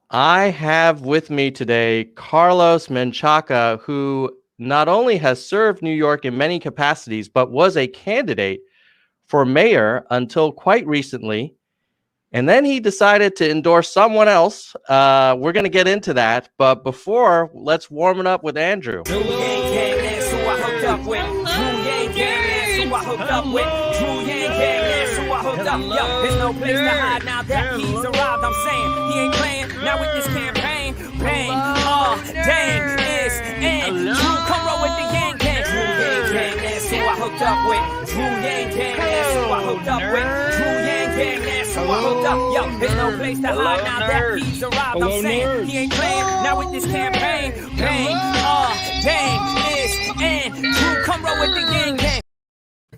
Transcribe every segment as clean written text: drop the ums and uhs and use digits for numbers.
I have with me today Carlos Menchaca, who not only has served New York in many capacities, but was a candidate for mayor until quite recently. And then he decided to endorse someone else. We're going to get into that. But before, let's warm it up with Andrew. There's no place to hide now that he's arrived. I'm saying he ain't playing now with this campaign. Bang, dang, it's and Drew, come roll with the Yang Gang. Drew Yang Gang, that's who I hooked up with. Drew Yang Gang, that's who I hooked up with. Drew Yang Gang, that's who I hooked up. Yo, there's no place to hide now that he's arrived. I'm saying he ain't playing now with this campaign. Bang, dang, it's and Drew, come roll with the Yang Gang.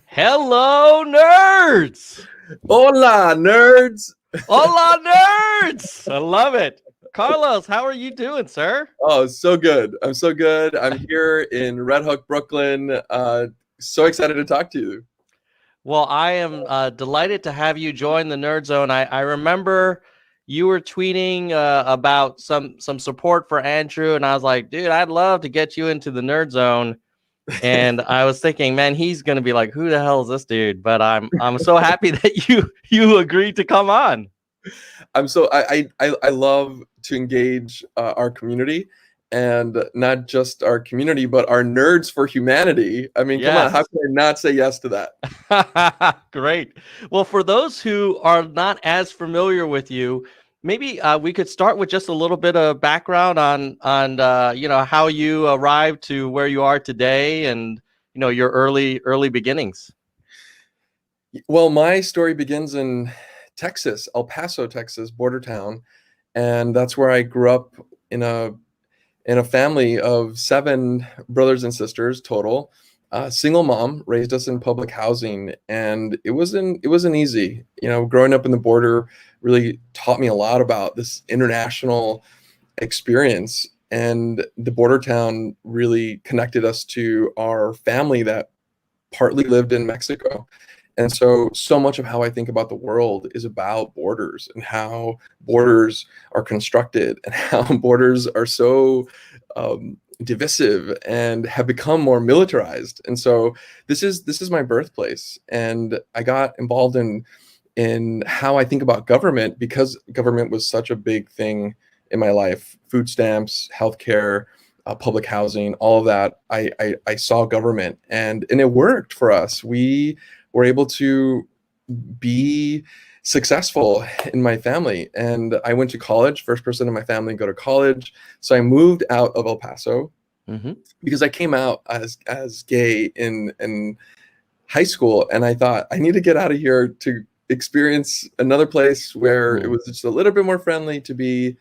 Hello, nerds! Hola, nerds! Hola, nerds! I love it. Carlos, how are you doing, sir? Oh, so good. I'm so good. I'm here in Red Hook, Brooklyn. So excited to talk to you. Well, I am delighted to have you join the Nerd Zone. I remember you were tweeting about some support for Andrew, and I was like, dude, I'd love to get you into the Nerd Zone. And I was thinking, man, he's gonna be like, who the hell is this dude? But I'm so happy that you agreed to come on. I love to engage our community, and not just our community, but our nerds for humanity. I mean, Yes. Come on, how can I not say yes to that? Great. Well, for those who are not as familiar with you, maybe we could start with just a little bit of background on how you arrived to where you are today, and your early beginnings. Well, my story begins in Texas, El Paso, Texas, border town, and that's where I grew up in a family of 7 brothers and sisters total. Single mom raised us in public housing, and it wasn't easy. Growing up in the border really taught me a lot about this international experience, and the border town really connected us to our family that partly lived in Mexico. And so much of how I think about the world is about borders, and how borders are constructed, and how borders are so divisive and have become more militarized. And so this is my birthplace, and I got involved in how I think about government because government was such a big thing in my life. Food stamps, healthcare, public housing, all of that. I saw government, and it worked for us. We were able to be successful in my family, and I went to college, first person in my family to go to college. So I moved out of El Paso because I came out as gay in high school, and I thought I need to get out of here to experience another place where it was just a little bit more friendly to be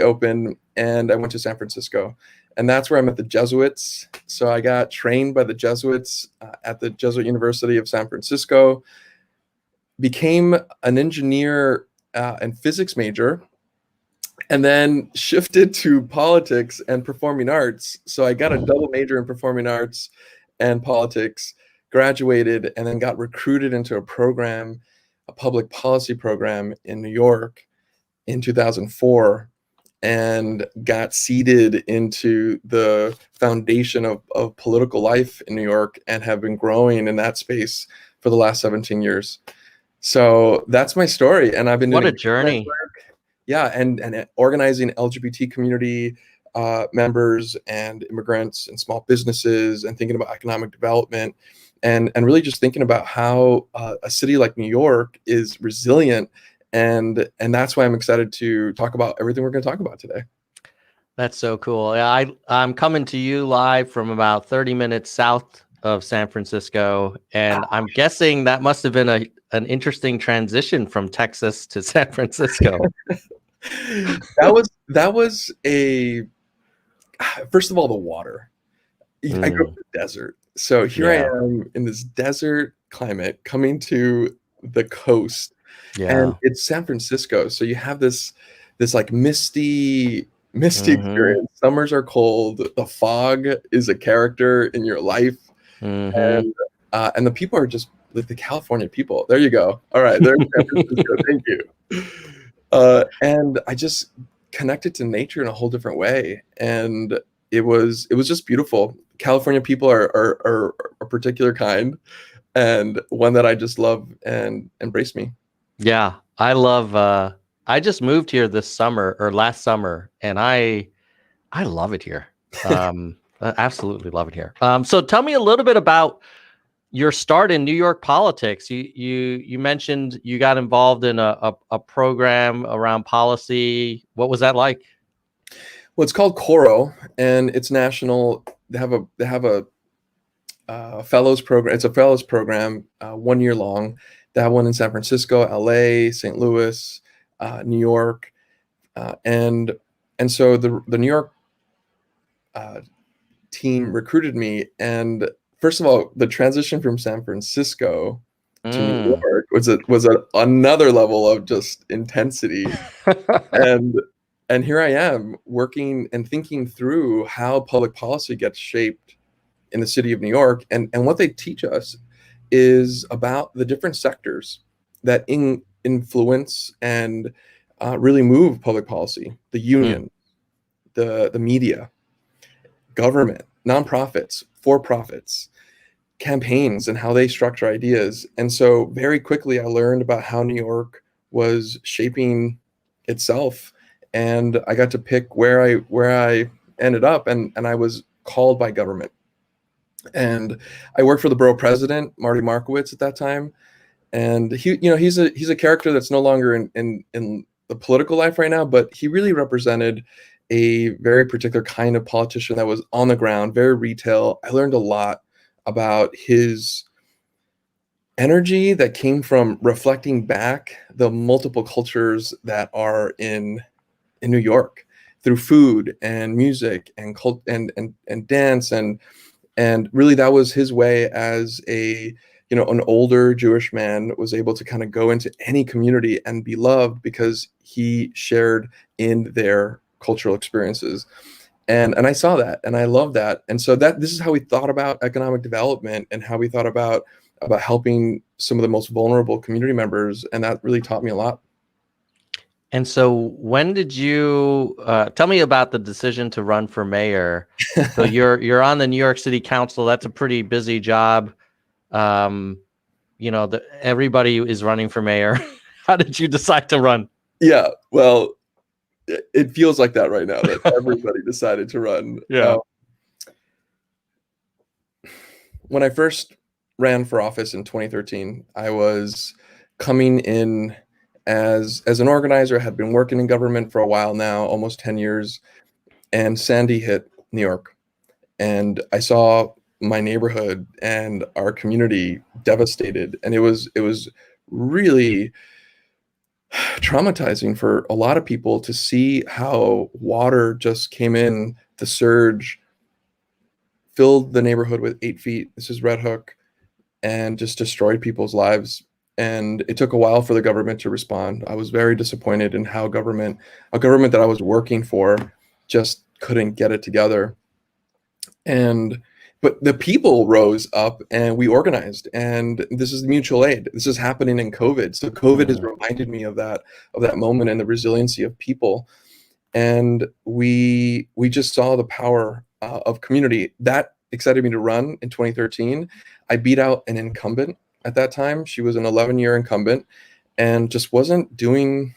open. And I went to San Francisco, and that's where I met the Jesuits. So I got trained by the Jesuits at the Jesuit University of San Francisco, became an engineer and physics major, and then shifted to politics and performing arts. So I got a double major in performing arts and politics, graduated, and then got recruited into a public policy program in New York in 2004, and got seeded into the foundation of political life in New York, and have been growing in that space for the last 17 years. So that's my story, and I've been What a journey. Yeah, and organizing LGBT community members and immigrants and small businesses, and thinking about economic development, and really just thinking about how a city like New York is resilient. And that's why I'm excited to talk about everything we're going to talk about today. That's so cool. Yeah, I'm coming to you live from about 30 minutes south of San Francisco, and I'm guessing that must have been an interesting transition from Texas to San Francisco. that was a first of all, the water. I grew up in the desert, so here I am in this desert climate coming to the coast. And it's San Francisco, so you have this like misty experience. Summers are cold. The fog is a character in your life, and the people are just like the California people. There you go. All right, there's San Francisco. Thank you. And I just connected to nature in a whole different way. And it was just beautiful. California people are a particular kind, and one that I just love and embrace me. Yeah, I love I just moved here this summer or last summer, and I love it here. I absolutely love it here. So tell me a little bit about your start in New York politics. You mentioned you got involved in a program around policy. What was that like? Well, it's called Coro, and it's national. They have a fellows program. It's a fellows program, 1 year long. They have one in San Francisco, LA, St. Louis, New York, and so the New York team recruited me. And first of all, the transition from San Francisco to New York was another level of just intensity. And here I am working and thinking through how public policy gets shaped in the city of New York. And what they teach us is about the different sectors that influence and really move public policy: the union, the media, government, nonprofits, for-profits, campaigns, and how they structure ideas. And so very quickly I learned about how New York was shaping itself, and I got to pick where I ended up, and I was called by government. And I worked for the borough president, Marty Markowitz, at that time. And he's a character that's no longer in the political life right now, but he really represented a very particular kind of politician that was on the ground, very retail. I learned a lot about his energy that came from reflecting back the multiple cultures that are in New York through food and music and and dance, and really that was his way as an older Jewish man was able to kind of go into any community and be loved because he shared in their cultural experiences. And I saw that, and I love that. And so this is how we thought about economic development, and how we thought about helping some of the most vulnerable community members. And that really taught me a lot. And so when did you tell me about the decision to run for mayor? So you're on the New York City Council. That's a pretty busy job. Everybody is running for mayor. How did you decide to run? Yeah, well, it feels like that right now, that everybody decided to run. Yeah. When I first ran for office in 2013, I was coming in as an organizer. I had been working in government for a while now, almost 10 years, and Sandy hit New York. And I saw my neighborhood and our community devastated. And it was really traumatizing for a lot of people to see how water just came in. The surge filled the neighborhood with 8 feet. This is Red Hook, and just destroyed people's lives. And it took a while for the government to respond. I was very disappointed in how a government that I was working for just couldn't get it together. But the people rose up, and we organized, and this is mutual aid. This is happening in COVID. So COVID has reminded me of that moment and the resiliency of people. And we just saw the power of community. That excited me to run in 2013. I beat out an incumbent at that time. She was an 11-year incumbent and just wasn't doing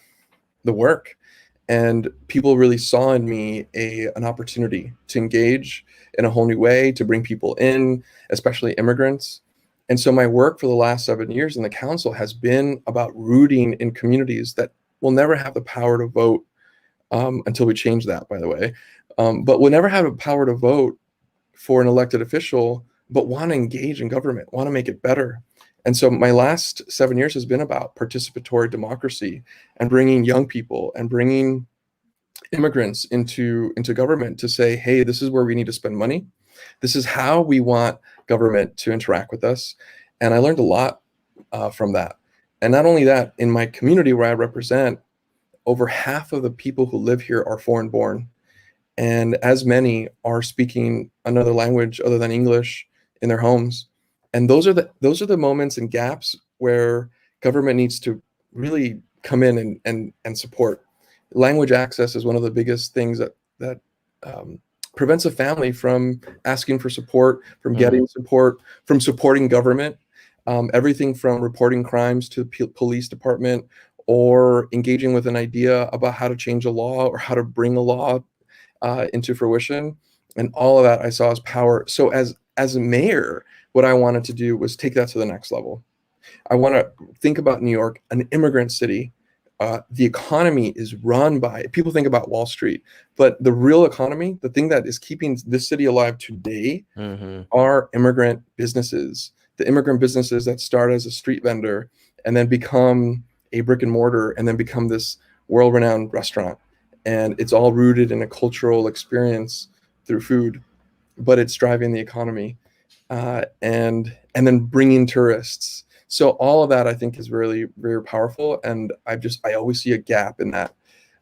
the work. And people really saw in me an opportunity to engage in a whole new way, to bring people in, especially immigrants. And so my work for the last 7 years in the council has been about rooting in communities that will never have the power to vote, until we change that, by the way. But will never have the power to vote for an elected official, but want to engage in government, want to make it better. And so my last 7 years has been about participatory democracy and bringing young people and bringing immigrants into government to say, hey, this is where we need to spend money. This is how we want government to interact with us. And I learned a lot from that. And not only that, in my community where I represent, over half of the people who live here are foreign born. And as many are speaking another language other than English in their homes. And those are the moments and gaps where government needs to really come in and support. language access is one of the biggest things that prevents a family from asking for support, from getting support, from supporting government. Everything from reporting crimes to the police department, or engaging with an idea about how to change a law or how to bring a law into fruition. And all of that I saw as power. So as a mayor, what I wanted to do was take that to the next level. I want to think about New York, an immigrant city. The economy is run by, people think about Wall Street, but the real economy, the thing that is keeping this city alive today, are immigrant businesses. The immigrant businesses that start as a street vendor and then become a brick and mortar and then become this world-renowned restaurant. And it's all rooted in a cultural experience through food, but it's driving the economy, and then bringing tourists. So all of that I think is really very powerful, and I always see a gap in that,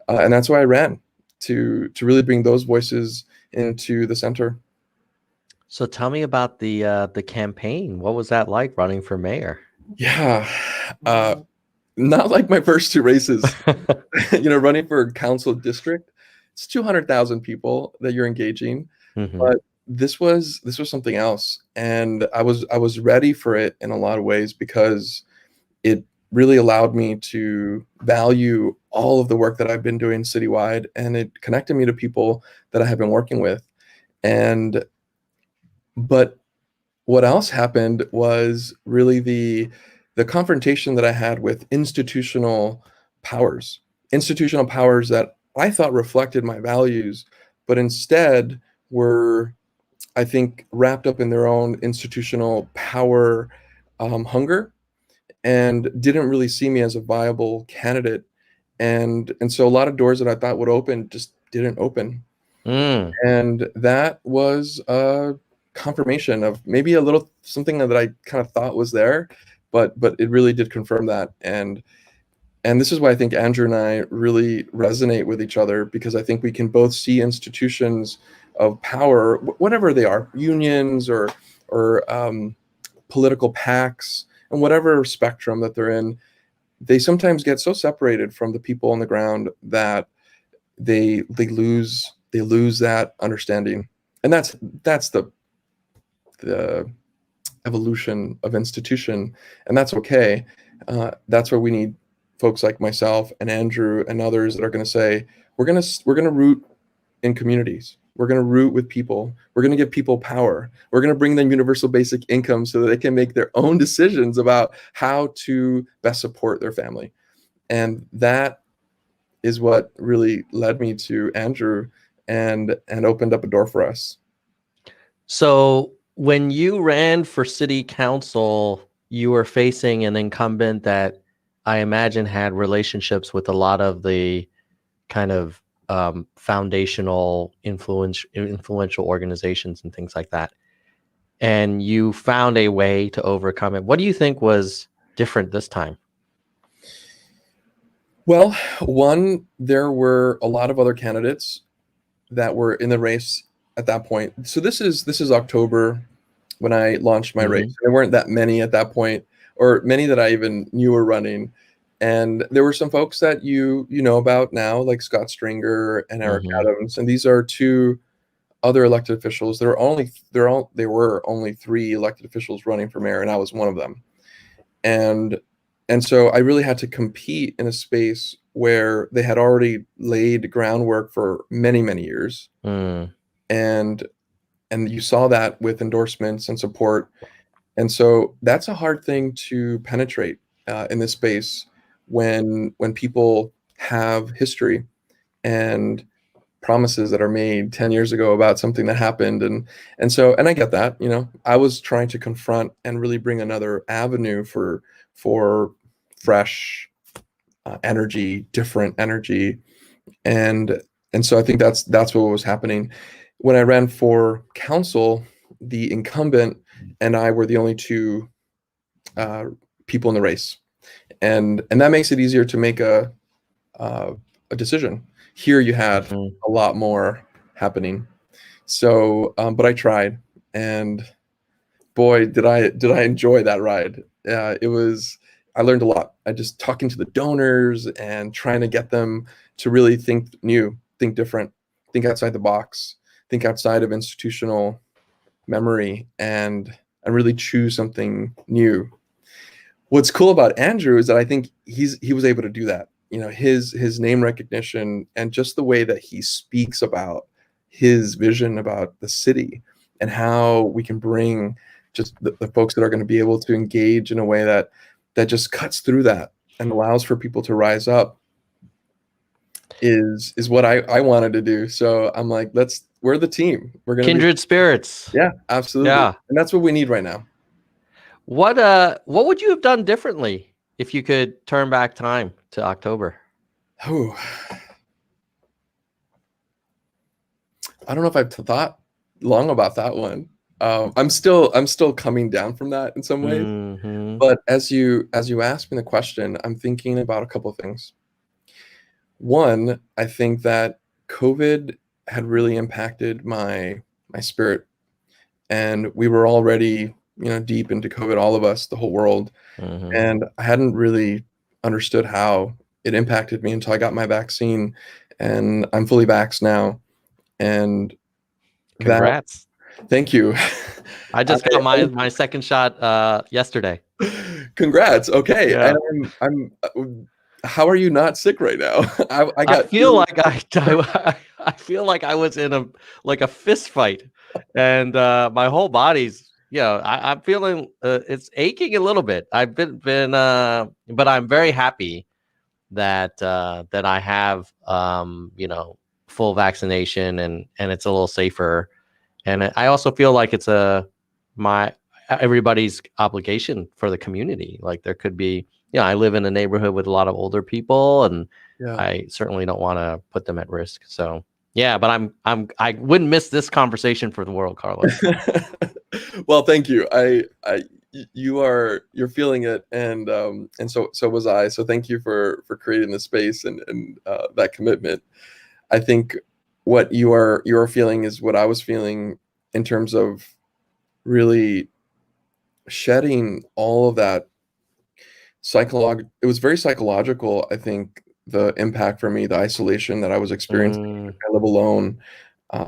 and that's why I ran to really bring those voices into the center. So tell me about the campaign. What was that like, running for mayor? Yeah, not like my first two races. Running for council district, it's 200,000 people that you're engaging, but this was something else, and I was ready for it in a lot of ways, because it really allowed me to value all of the work that I've been doing citywide, and it connected me to people that I have been working with. But what else happened was really the confrontation that I had with institutional powers that I thought reflected my values, but instead were, I think, wrapped up in their own institutional power hunger, and didn't really see me as a viable candidate. And so a lot of doors that I thought would open just didn't open. And that was a confirmation of maybe a little something that I kind of thought was there, but it really did confirm that. And this is why I think Andrew and I really resonate with each other, because I think we can both see institutions of power, whatever they are, unions or political PACs, and whatever spectrum that they're in, they sometimes get so separated from the people on the ground that they lose that understanding. And that's the evolution of institution, and that's okay. That's where we need folks like myself and Andrew and others that are going to say, we're going to root in communities. We're going to root with people. We're going to give people power. We're going to bring them universal basic income so that they can make their own decisions about how to best support their family. And that is what really led me to Andrew and opened up a door for us. So when you ran for city council, you were facing an incumbent that I imagine had relationships with a lot of the kind of foundational influential organizations and things like that. And you found a way to overcome it. What do you think was different this time? Well, one, there were a lot of other candidates that were in the race at that point. So this is October when I launched my race. There weren't that many at that point, or many that I even knew were running. And there were some folks that you know about now, like Scott Stringer and Eric Adams. And these are two other elected officials. There were only 3 elected officials running for mayor, and I was one of them. And so I really had to compete in a space where they had already laid groundwork for many, many years. And you saw that with endorsements and support. And so that's a hard thing to penetrate in this space when people have history and promises that are made 10 years ago about something that happened. And I get that, I was trying to confront and really bring another avenue for fresh energy, different energy. And so I think that's what was happening. When I ran for council, the incumbent and I were the only 2 people in the race. And that makes it easier to make a decision. Here you had a lot more happening. So, but I tried, and boy, did I enjoy that ride. I learned a lot. I just talking to the donors and trying to get them to really think new, think different, think outside the box, think outside of institutional memory, and really choose something new. What's cool about Andrew is that I think he was able to do that. You know, his name recognition and just the way that he speaks about his vision about the city and how we can bring just the folks that are going to be able to engage in a way that just cuts through that and allows for people to rise up is what I wanted to do. So I'm like, we're the team. We're gonna Kindred spirits. Yeah, absolutely. Yeah. And that's what we need right now. What would you have done differently if you could turn back time to October? Oh, I don't know if I've thought long about that one. I'm still coming down from that in some ways. Mm-hmm. But as you asked me the question, I'm thinking about a couple of things. One, I think that COVID had really impacted my spirit, and we were already, deep into COVID, all of us, the whole world. Mm-hmm. And I hadn't really understood how it impacted me until I got my vaccine, and I'm fully vaxxed now. And Congrats. Thank you. I just got my second shot yesterday. Congrats. Okay. Yeah. And I'm how are you not sick right now? I feel like I feel like I was in a fist fight, and my whole body's, I'm feeling it's aching a little bit. I've been but I'm very happy that I have full vaccination, and it's a little safer, and I also feel like it's everybody's obligation for the community. Like there could be, I live in a neighborhood with a lot of older people, and I certainly don't want to put them at risk. So yeah, but I wouldn't miss this conversation for the world, Carlos. Well, thank you. You're feeling it, and so was I. So thank you for creating the space and that commitment. I think what you are feeling is what I was feeling in terms of really shedding all of that it was very psychological. I think the impact for me, the isolation that I was experiencing. I live alone,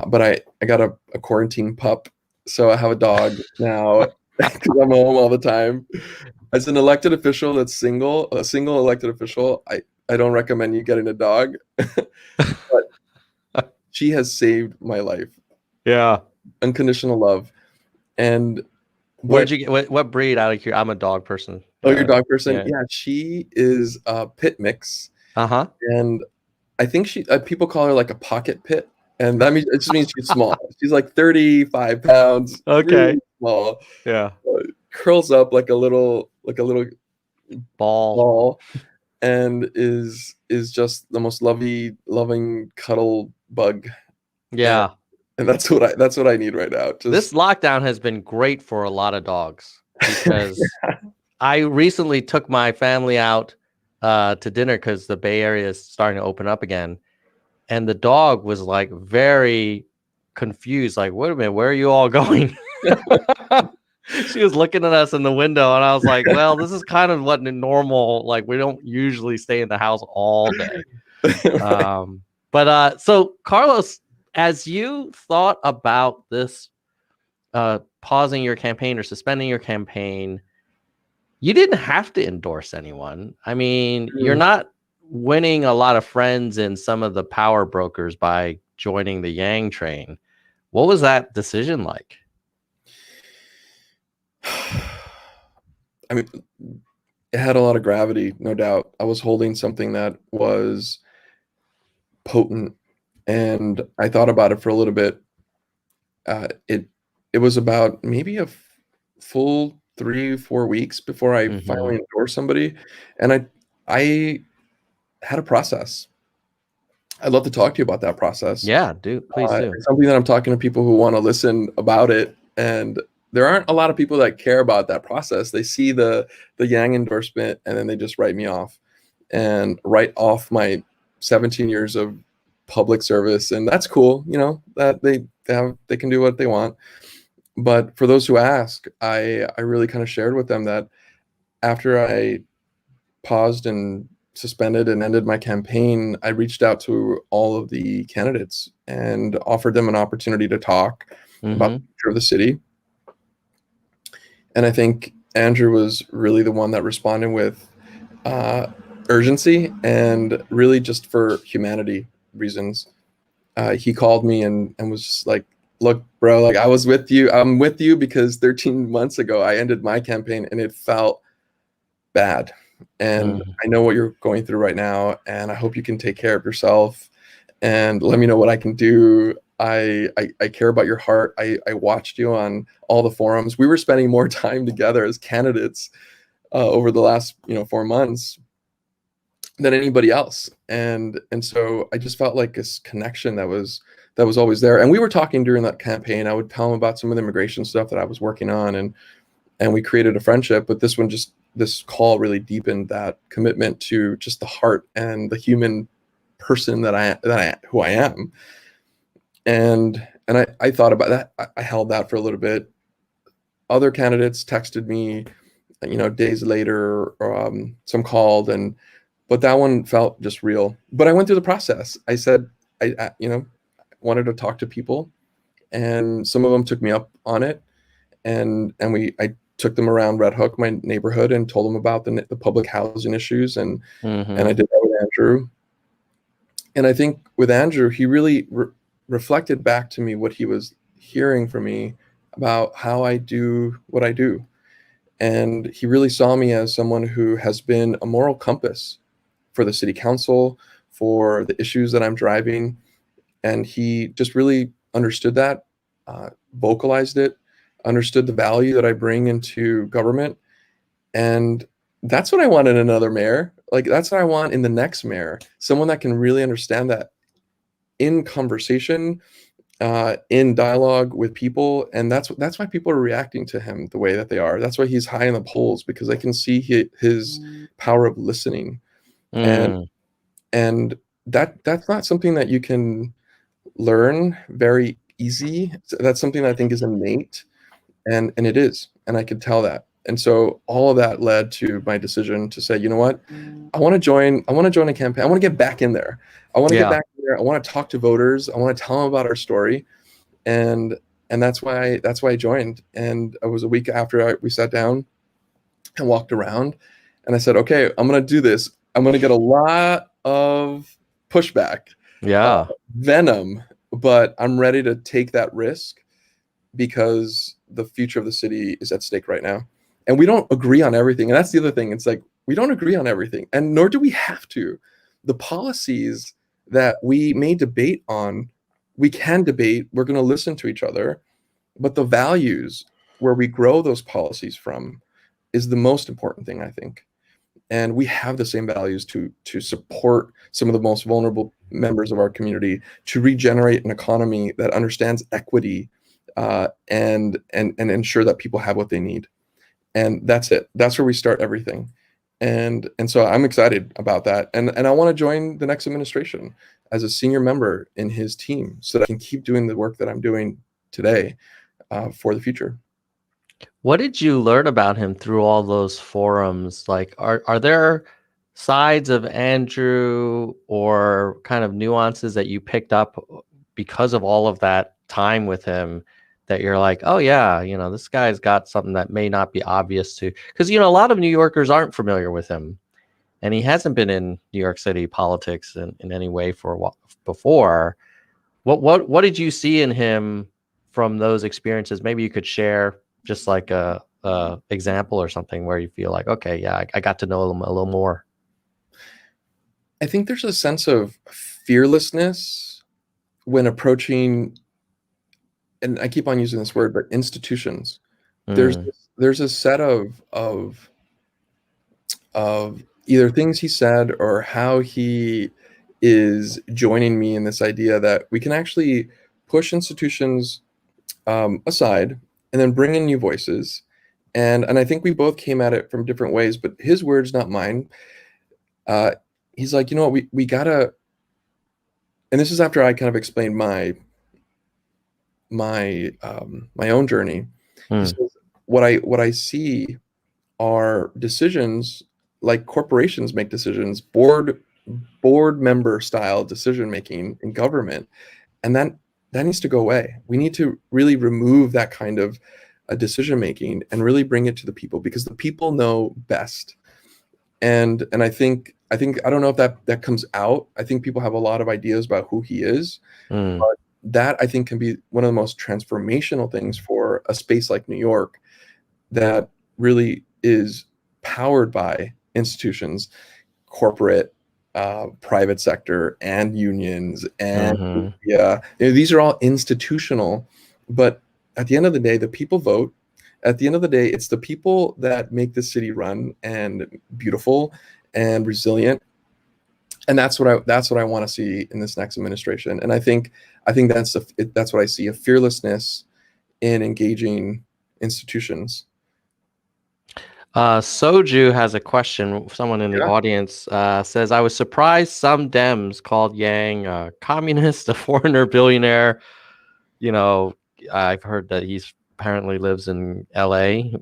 but I got a quarantine pup, so I have a dog now because I'm home all the time. As an elected official a single elected official, I don't recommend you getting a dog, but she has saved my life. Yeah, unconditional love. And where'd you get what breed? Out of here, I'm a dog person. Oh, you're a dog person? Yeah, she is a pit mix. And I think people call her like a pocket pit, and that means it just means she's small. She's like 35 pounds. Okay. Really small. Yeah. Curls up like a little ball, and is just the most loving cuddle bug. Yeah. And that's what I need right now. This lockdown has been great for a lot of dogs, because I recently took my family out to dinner because the Bay Area is starting to open up again. And the dog was like very confused. Like, wait a minute, where are you all going? She was looking at us in the window, and I was like, well, this is kind of what normal, like we don't usually stay in the house all day. But so Carlos, as you thought about this, pausing your campaign or suspending your campaign, you didn't have to endorse anyone. I mean, you're not winning a lot of friends in some of the power brokers by joining the Yang train. What was that decision like? I mean, it had a lot of gravity, no doubt. I was holding something that was potent, and I thought about it for a little bit. It was about maybe a full 3-4 weeks before I finally endorsed somebody, and I had a process. I'd love to talk to you about that process. Yeah, dude, please do. It's something that I'm talking to people who want to listen about it, and there aren't a lot of people that care about that process. They see the Yang endorsement, and then they just write me off, and write off my 17 years of public service, and that's cool. That they can do what they want. But for those who ask, I really kind of shared with them that after I paused and suspended and ended my campaign, I reached out to all of the candidates and offered them an opportunity to talk about the future of the city. And I think Andrew was really the one that responded with urgency and really just for humanity reasons. He called me and was just like, look, bro, like I was with you. I'm with you because 13 months ago I ended my campaign and it felt bad. And I know what you're going through right now, and I hope you can take care of yourself and let me know what I can do. I care about your heart. I watched you on all the forums. We were spending more time together as candidates over the last 4 months than anybody else. And so I just felt like this connection that was always there. And we were talking during that campaign. I would tell him about some of the immigration stuff that I was working on, and we created a friendship. But this call really deepened that commitment to just the heart and the human person who I am. And I thought about that. I held that for a little bit. Other candidates texted me, days later, some called, but that one felt just real. But I went through the process. I said, I wanted to talk to people, and some of them took me up on it. And I took them around Red Hook, my neighborhood, and told them about the public housing issues. And I did that with Andrew. And I think with Andrew, he really reflected back to me what he was hearing from me about how I do what I do. And he really saw me as someone who has been a moral compass for the city council, for the issues that I'm driving. And he just really understood that, vocalized it, understood the value that I bring into government. And that's what I want in another mayor. Like, that's what I want in the next mayor, someone that can really understand that in conversation, in dialogue with people. And that's why people are reacting to him the way that they are. That's why he's high in the polls, because I can see his power of listening. And that's not something that you can learn very easy. That's something that I think is innate, and it is, and I could tell that. And so all of that led to my decision to say, you know what, I want to join a campaign. I want to get back in there. I want to get back in there. I want to talk to voters. I want to tell them about our story. And that's why I joined. And it was a week after we sat down and walked around, and I said, okay, I'm going to do this. I'm going to get a lot of pushback, venom, but I'm ready to take that risk because the future of the city is at stake right now. And we don't agree on everything. And that's the other thing. It's like, we don't agree on everything, and nor do we have to. The policies that we may debate on, we can debate. We're going to listen to each other. But the values where we grow those policies from is the most important thing, I think. And we have the same values to support some of the most vulnerable members of our community, to regenerate an economy that understands equity, and ensure that people have what they need. And that's it. That's where we start everything. And so I'm excited about that. And I want to join the next administration as a senior member in his team so that I can keep doing the work that I'm doing today for the future. What did you learn about him through all those forums? Like, are there sides of Andrew or kind of nuances that you picked up because of all of that time with him that you're like, oh yeah, this guy's got something that may not be obvious to, because a lot of New Yorkers aren't familiar with him, and he hasn't been in New York City politics in any way for a while before. What did you see in him from those experiences? Maybe you could share just like a example or something where you feel like, okay, yeah, I got to know him a little more. I think there's a sense of fearlessness when approaching, and I keep on using this word, but institutions. There's a set of either things he said or how he is joining me in this idea that we can actually push institutions aside and then bring in new voices. And I think we both came at it from different ways, but his words, not mine. He's like, we gotta, and this is after I kind of explained my own journey. He says, what I see are decisions like corporations make decisions, board member style decision making in government, and that needs to go away. We need to really remove that kind of decision making and really bring it to the people, because the people know best. And I don't know if that comes out. I think people have a lot of ideas about who he is, Mm. but that I think can be one of the most transformational things for a space like New York, that really is powered by institutions, corporate, private sector, and unions, and Hmm. yeah, these are all institutional. But at the end of the day, the people vote. At the end of the day, it's the people that make the city run and beautiful and resilient. And that's what I want to see in this next administration. And I think that's what I see, a fearlessness in engaging institutions. Soju has a question. Someone in the Yeah. audience says, I was surprised some Dems called Yang a communist, a foreigner billionaire. You know, I've heard that he's apparently lives in LA.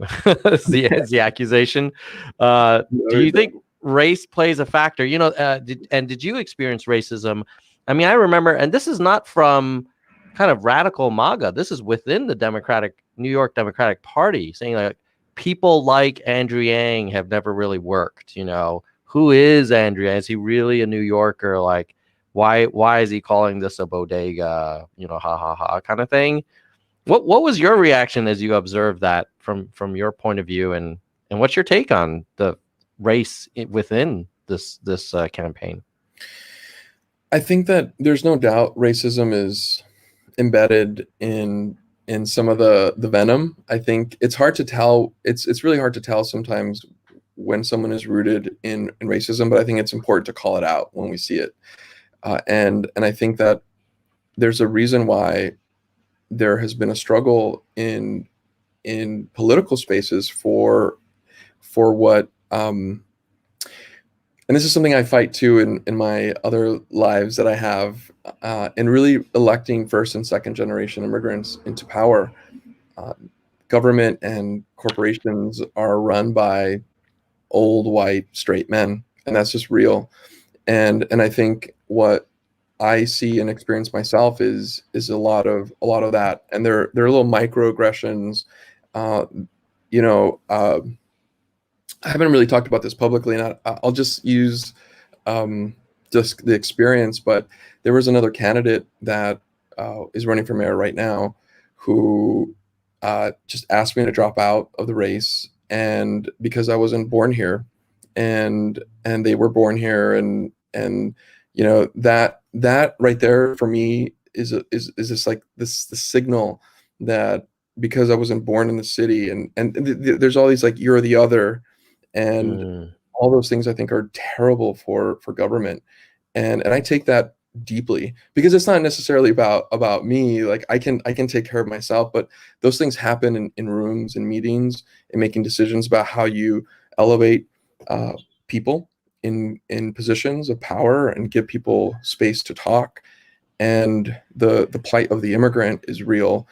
Is the accusation. Do No, you think race plays a factor? You know, did you experience racism? I mean, I remember, and this is not from kind of radical MAGA. This is within the New York Democratic Party, saying like people like Andrew Yang have never really worked. You know, who is Andrew Yang? Is he really a New Yorker? Like, why is he calling this a bodega? You know, ha ha ha kind of thing. What was your reaction as you observed that from your point of view, and what's your take on the race within this campaign? I think that there's no doubt racism is embedded in some of the venom. I think it's hard to tell. It's really hard to tell sometimes when someone is rooted in racism, but I think it's important to call it out when we see it. And I think that there's a reason why there has been a struggle in political spaces for what and this is something I fight too in my other lives that I have, and really electing first and second generation immigrants into power. Uh, Government and corporations are run by old white straight men, and that's just real. And I think what I see and experience myself is a lot of that, and there are little microaggressions. Uh, you know, I haven't really talked about this publicly, and I'll just use um, just the experience. But there was another candidate that is running for mayor right now, who just asked me to drop out of the race, and because I wasn't born here, and they were born here, and that right there for me is this like this the signal that because I wasn't born in the city, and there's all these like you're the other, and Mm, all those things I think are terrible for government, and I take that deeply, because it's not necessarily about me. Like I can take care of myself, but those things happen in rooms and meetings and making decisions about how you elevate uh, people in positions of power and give people space to talk. And the plight of the immigrant is real,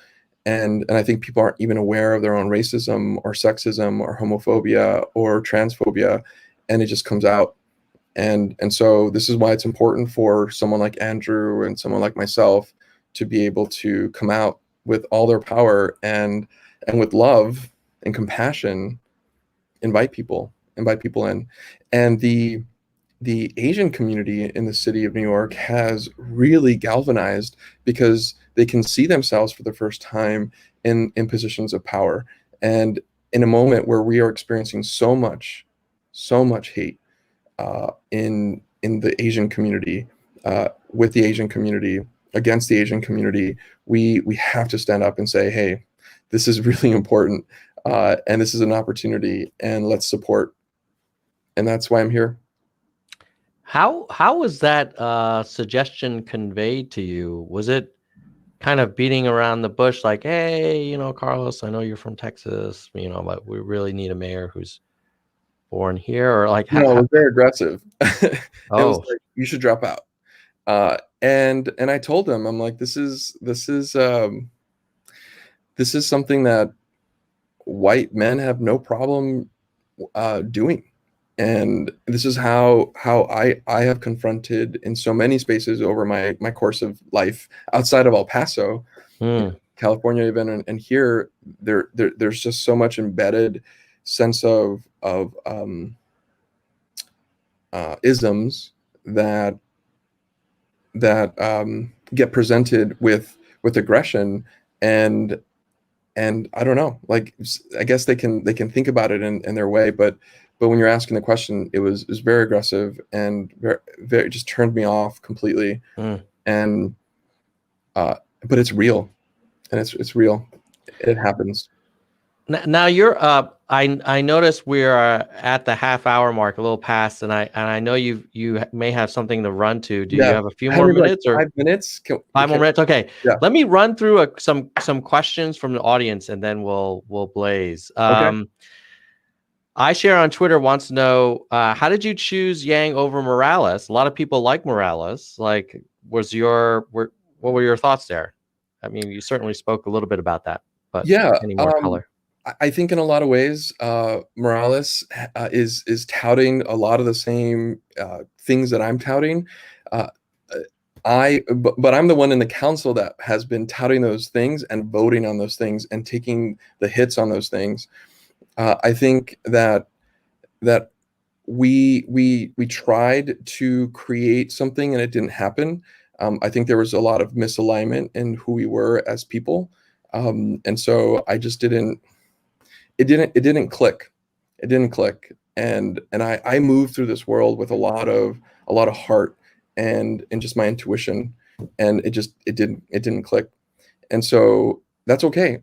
and I think people aren't even aware of their own racism or sexism or homophobia or transphobia, and it just comes out. And so this is why it's important for someone like Andrew and someone like myself to be able to come out with all their power, and with love and compassion invite people in. And the Asian community in the city of New York has really galvanized, because they can see themselves for the first time in positions of power, and in a moment where we are experiencing so much hate in the Asian community, with the Asian community, against the Asian community, we have to stand up and say, hey, this is really important, and this is an opportunity, and let's support. And that's why I'm here. how was that suggestion conveyed to you? Was it kind of beating around the bush, like, hey, you know, Carlos, I know you're from Texas, you know, but we really need a mayor who's born here, or like, No, it was very aggressive. It was oh, like, you should drop out. And I told them, I'm like, this is something that white men have no problem doing. And this is how I have confronted in so many spaces over my course of life outside of El Paso, Mm. California, even, and here there's just so much embedded sense of isms that get presented with aggression, and I don't know, like, I guess they can think about it in their way, but when you're asking the question, it was very aggressive and very just turned me off completely. Mm. And but it's real, and it's real. It happens. Now you're I noticed we're at the half hour mark, a little past, and I know you may have something to run to. Do you Yeah, have a few I have more maybe like minutes or 5 minutes. five more minutes? Okay. Yeah. Let me run through some questions from the audience, and then we'll blaze. Okay. I share on Twitter wants to know, how did you choose Yang over Morales? A lot of people like Morales. Like, what were your thoughts there? I mean, you certainly spoke a little bit about that, but Yeah. any more color? I think in a lot of ways, Morales is touting a lot of the same things that I'm touting. Uh, but I'm the one in the council that has been touting those things and voting on those things and taking the hits on those things. I think that we tried to create something and it didn't happen. I think there was a lot of misalignment in who we were as people, and so I just didn't. It didn't click. It didn't click, and I moved through this world with a lot of heart and just my intuition, and it didn't click. And so that's okay.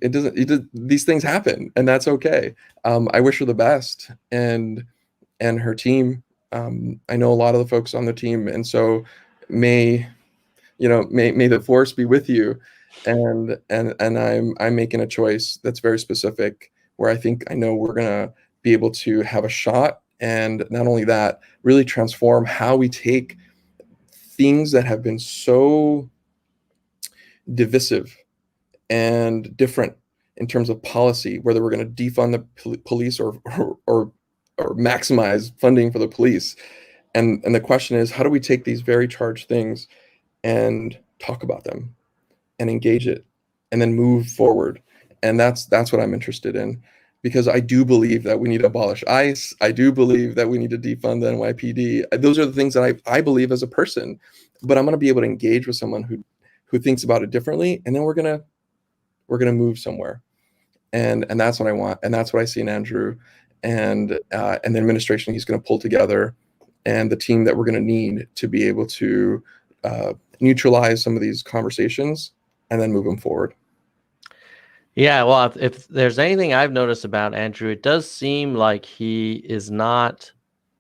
These things happen, and that's okay. I wish her the best, and her team. I know a lot of the folks on the team, and so may may the force be with you. And I'm making a choice that's very specific, where I think I know we're gonna be able to have a shot, and not only that, really transform how we take things that have been so divisive and different in terms of policy, whether we're going to defund the police or maximize funding for the police. And the question is, how do we take these very charged things and talk about them and engage it and then move forward? And that's what I'm interested in, because I do believe that we need to abolish ICE. I do believe that we need to defund the NYPD. Those are the things that I believe as a person, but I'm going to be able to engage with someone who thinks about it differently, and then we're going to move somewhere. And that's what I want, and that's what I see in Andrew, and the administration he's going to pull together, and the team that we're going to need to be able to neutralize some of these conversations and then move them forward. Yeah, well, if there's anything I've noticed about Andrew, it does seem like he is not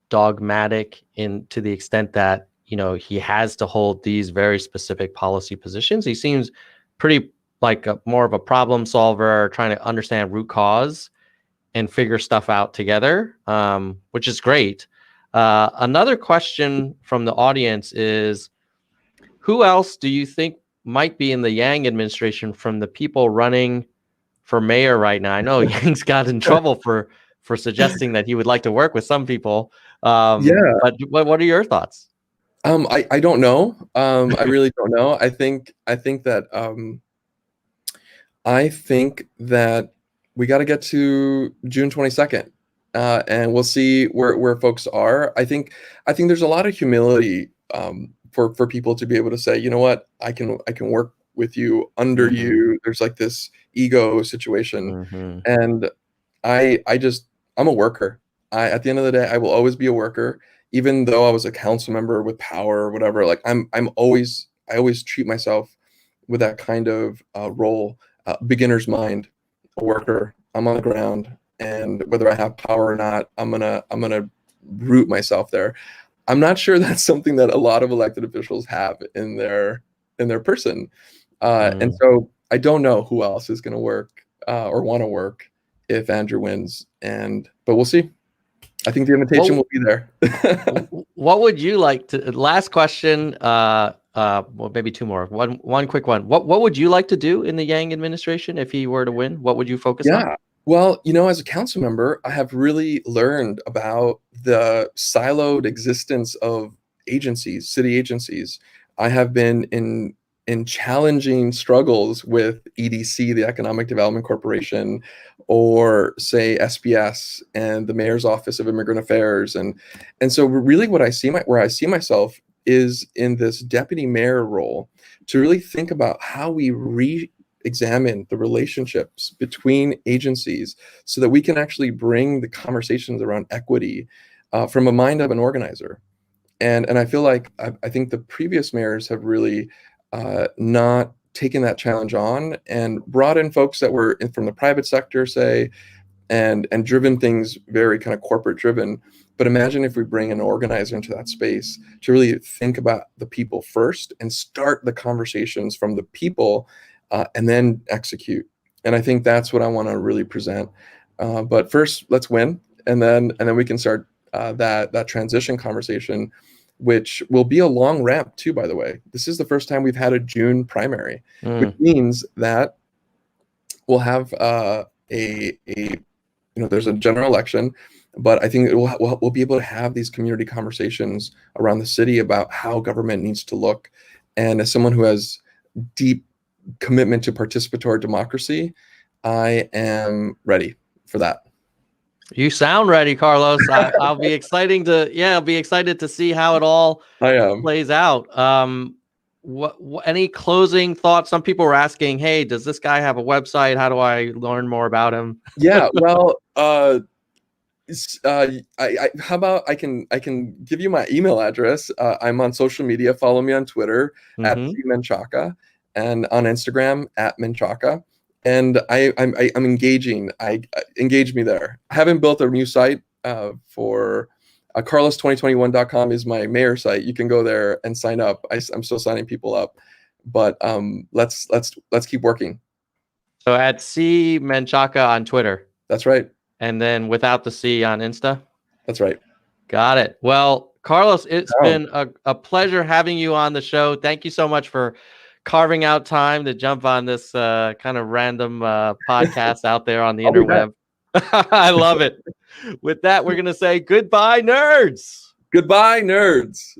dogmatic to the extent that, he has to hold these very specific policy positions. He seems pretty like more of a problem solver, trying to understand root cause and figure stuff out together, which is great. Another question from the audience is, who else do you think might be in the Yang administration from the people running for mayor right now? I know Yang's got in trouble for suggesting that he would like to work with some people. Yeah. But what are your thoughts? I don't know. I really don't know. I think that we got to get to June 22nd, and we'll see where folks are. I think there's a lot of humility for people to be able to say, you know what, I can work with you, under Mm-hmm. you. There's like this ego situation, Mm-hmm. and I'm a worker. At the end of the day, I will always be a worker, even though I was a council member with power or whatever. Like I always treat myself with that kind of role, beginner's mind, a worker. I'm on the ground, and whether I have power or not, I'm gonna root myself there. I'm not sure that's something that a lot of elected officials have in their person, and so I don't know who else is going to work or want to work if Andrew wins, but we'll see. I think the invitation will be there. What would you like to? Last question. Well, maybe two more. One quick one. What would you like to do in the Yang administration if he were to win? What would you focus on? Well, as a council member, I have really learned about the siloed existence of agencies, city agencies. I have been in challenging struggles with EDC, the Economic Development Corporation, or say SBS and the Mayor's Office of Immigrant Affairs, and so really what where I see myself is in this deputy mayor role to really think about how we examine the relationships between agencies so that we can actually bring the conversations around equity from a mind of an organizer. And I feel like I think the previous mayors have really not taken that challenge on and brought in folks that were from the private sector, say, and driven things very kind of corporate driven. But imagine if we bring an organizer into that space to really think about the people first and start the conversations from the people, and then execute. And I think that's what I want to really present. But first, let's win, and then we can start that transition conversation, which will be a long ramp too. By the way, this is the first time we've had a June primary, which means that we'll have there's a general election, but I think we'll be able to have these community conversations around the city about how government needs to look. And as someone who has deep commitment to participatory democracy, I am ready for that. You sound ready, Carlos. I'll be excited to see how it all plays out. What any closing thoughts? Some people were asking, hey, does this guy have a website? How do I learn more about him? Yeah, well, how about I can give you my email address. I'm on social media. Follow me on Twitter at Menchaca, and on Instagram at Menchaca. And I'm engaging. Engage me there. I haven't built a new site for Carlos2021.com is my mayor site. You can go there and sign up. I'm still signing people up, but let's keep working. So at C Menchaca on Twitter. That's right. And then without the C on Insta. That's right. Got it. Well, Carlos, it's been a pleasure having you on the show. Thank you so much for carving out time to jump on this kind of random podcast out there on the interweb. I love it. With that, we're going to say goodbye, nerds. Goodbye, nerds.